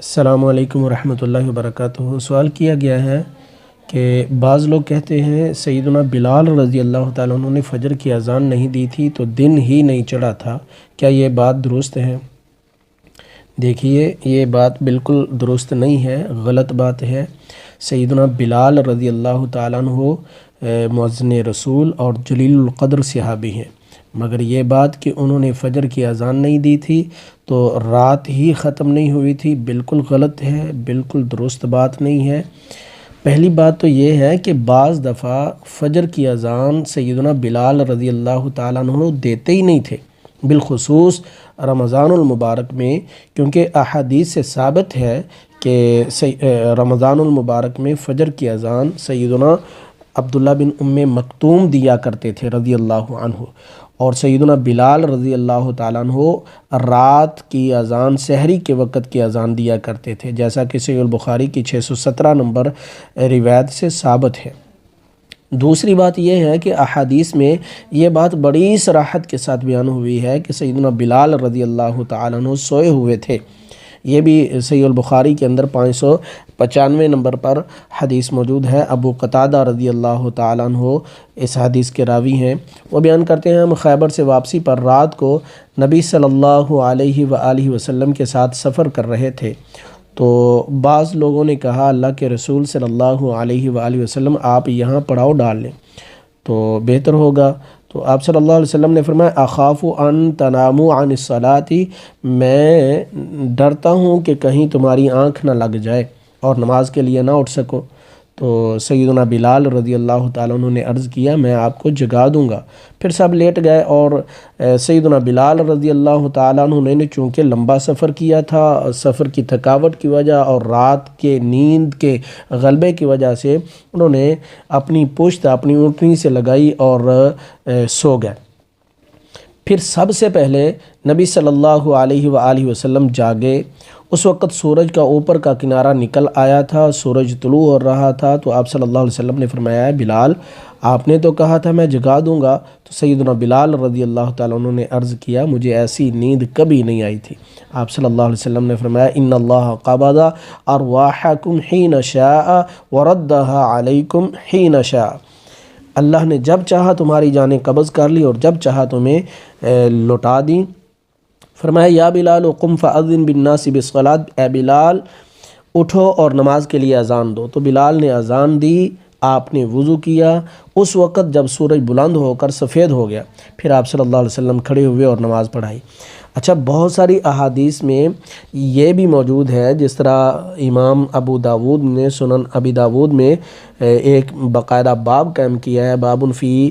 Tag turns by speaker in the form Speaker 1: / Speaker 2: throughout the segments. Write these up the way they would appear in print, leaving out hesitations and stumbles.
Speaker 1: السلام علیکم ورحمۃ اللہ وبرکاتہ۔ سوال کیا گیا ہے کہ بعض لوگ کہتے ہیں سیدنا بلال رضی اللہ تعالیٰ عنہ نے فجر کی اذان نہیں دی تھی تو دن ہی نہیں چڑھا تھا، کیا یہ بات درست ہے؟ دیکھیے، یہ بات بالکل درست نہیں ہے، غلط بات ہے۔ سیدنا بلال رضی اللہ تعالیٰ عنہ مؤذن رسول اور جلیل القدر صحابی ہیں، مگر یہ بات کہ انہوں نے فجر کی اذان نہیں دی تھی تو رات ہی ختم نہیں ہوئی تھی، بالکل غلط ہے، بالکل درست بات نہیں ہے۔ پہلی بات تو یہ ہے کہ بعض دفعہ فجر کی اذان سیدنا بلال رضی اللہ تعالیٰ عنہ دیتے ہی نہیں تھے، بالخصوص رمضان المبارک میں، کیونکہ احادیث سے ثابت ہے کہ رمضان المبارک میں فجر کی اذان سیدنا عبداللہ بن مکتوم دیا کرتے تھے رضی اللہ عنہ، اور سیدنا بلال رضی اللہ تعالیٰ عنہ رات کی اذان سحری کے وقت کی اذان دیا کرتے تھے، جیسا کہ صحیح البخاری کی 617 نمبر روایت سے ثابت ہے۔ دوسری بات یہ ہے کہ احادیث میں یہ بات بڑی صراحت کے ساتھ بیان ہوئی ہے کہ سیدنا بلال رضی اللہ تعالیٰ عنہ سوئے ہوئے تھے، یہ بھی صحیح البخاری کے اندر 595 نمبر پر حدیث موجود ہے۔ ابو قتادہ رضی اللہ تعالیٰ عنہ اس حدیث کے راوی ہیں، وہ بیان کرتے ہیں ہم خیبر سے واپسی پر رات کو نبی صلی اللہ علیہ وآلہ وسلم کے ساتھ سفر کر رہے تھے، تو بعض لوگوں نے کہا اللہ کے رسول صلی اللہ علیہ وآلہ وسلم آپ یہاں پڑاؤ ڈال لیں تو بہتر ہوگا، تو آپ صلی اللہ علیہ وسلم نے فرمایا اخاف ان تناموا عن الصلاۃ، میں ڈرتا ہوں کہ کہیں تمہاری آنکھ نہ لگ جائے اور نماز کے لیے نہ اٹھ سکو۔ تو سیدنا بلال رضی اللہ تعالیٰ عنہ نے عرض کیا میں آپ کو جگا دوں گا، پھر سب لیٹ گئے، اور سیدنا بلال رضی اللہ تعالیٰ عنہ نے چونکہ لمبا سفر کیا تھا، سفر کی تھکاوٹ کی وجہ اور رات کے نیند کے غلبے کی وجہ سے انہوں نے اپنی پشت اپنی اونٹنی سے لگائی اور سو گئے۔ پھر سب سے پہلے نبی صلی اللہ علیہ وآلہ وسلم جاگے، اس وقت سورج کا اوپر کا کنارہ نکل آیا تھا، سورج طلوع ہو رہا تھا، تو آپ صلی اللہ علیہ وسلم نے فرمایا بلال آپ نے تو کہا تھا میں جگا دوں گا، تو سیدنا بلال رضی اللہ تعالیٰ عنہ نے عرض کیا مجھے ایسی نیند کبھی نہیں آئی تھی۔ آپ صلی اللہ علیہ وسلم نے فرمایا ان اللہ قبض ارواحکم حین شاء وردها علیکم حین شاء، اللہ نے جب چاہا تمہاری جانیں قبض کر لی اور جب چاہا تمہیں لوٹا دیں۔ فرمایا یا بلال قم فاذن بالناس بالصلاۃ، اے بلال اٹھو اور نماز کے لیے اذان دو۔ تو بلال نے اذان دی، آپ نے وضو کیا، اس وقت جب سورج بلند ہو کر سفید ہو گیا، پھر آپ صلی اللہ علیہ وسلم کھڑے ہوئے اور نماز پڑھائی۔ اچھا، بہت ساری احادیث میں یہ بھی موجود ہے، جس طرح امام ابو داود نے سنن ابی داود میں ایک باقاعدہ باب قائم کیا ہے، باب فی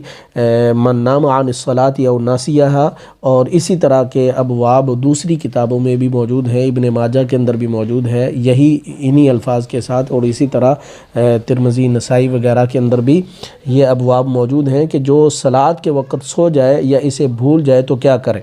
Speaker 1: من نام عن الصلاۃ او ناسیہا، اور اسی طرح کے ابواب دوسری کتابوں میں بھی موجود ہے، ابن ماجہ کے اندر بھی موجود ہے یہی انہی الفاظ کے ساتھ، اور اسی طرح ترمذی نسائی وغیرہ کے اندر بھی یہ ابواب موجود ہیں کہ جو صلاۃ کے وقت سو جائے یا اسے بھول جائے تو کیا کرے۔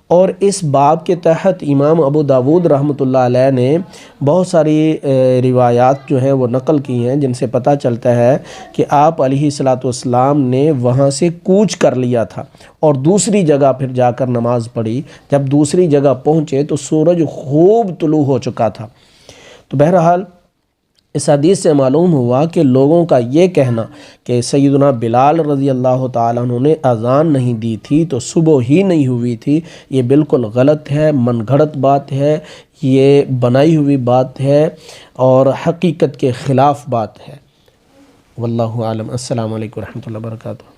Speaker 1: اور اس باب کے تحت امام ابو داود رحمۃ اللہ علیہ نے بہت ساری روایات جو ہیں وہ نقل کی ہیں، جن سے پتہ چلتا ہے کہ آپ علیہ الصلاۃ والسلام نے وہاں سے کوچ کر لیا تھا اور دوسری جگہ پھر جا کر نماز پڑھی۔ جب دوسری جگہ پہنچے تو سورج خوب طلوع ہو چکا تھا۔ تو بہرحال اس حدیث سے معلوم ہوا کہ لوگوں کا یہ کہنا کہ سیدنا بلال رضی اللہ تعالیٰ عنہ نے اذان نہیں دی تھی تو صبح ہی نہیں ہوئی تھی، یہ بالکل غلط ہے، من گھڑت بات ہے، یہ بنائی ہوئی بات ہے اور حقیقت کے خلاف بات ہے۔ واللہ اعلم۔ السلام علیکم ورحمۃ اللہ وبرکاتہ۔